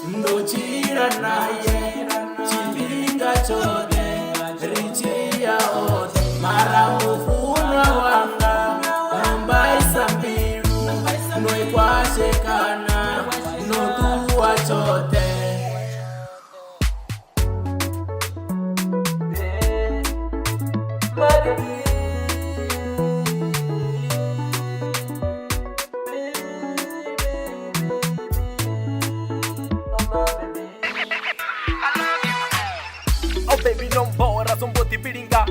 ndochira naye chipinga chote richia ote mara mufunwa wanga ambaisa mbiru noikwashekana notuwa chote. Oh baby no mbora zomboti pilinga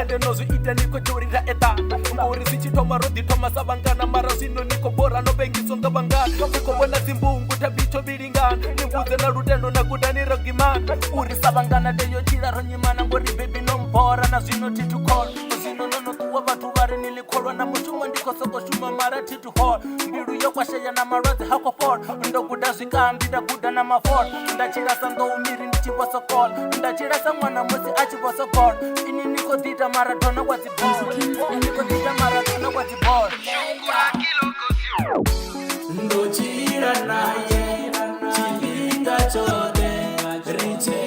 ende nozu ita niko chorira eta mbori sichitoma rodi toma sabangana mara zino niko bora no bengi songa banga niko bona zimbungu tabicho bilinga nimbuze na rutendo na kudanira gimana uri sabangana deyo chira ronyimana ngori baby no mbora na zino titu call zino nono tuwa batu bari nilikolwa na muchuma ndiko soko shuma mara titu hall mbiru yokwasheya na marazi hako for ndo kudazika mbida kuda na mafort ndachira sando umiri ndichipo sokol ndachira samwana musi achipo sokol ini niko dita maratona kwa zibor niko dita maratona kwa zibor ndochira naye chipinga chote riche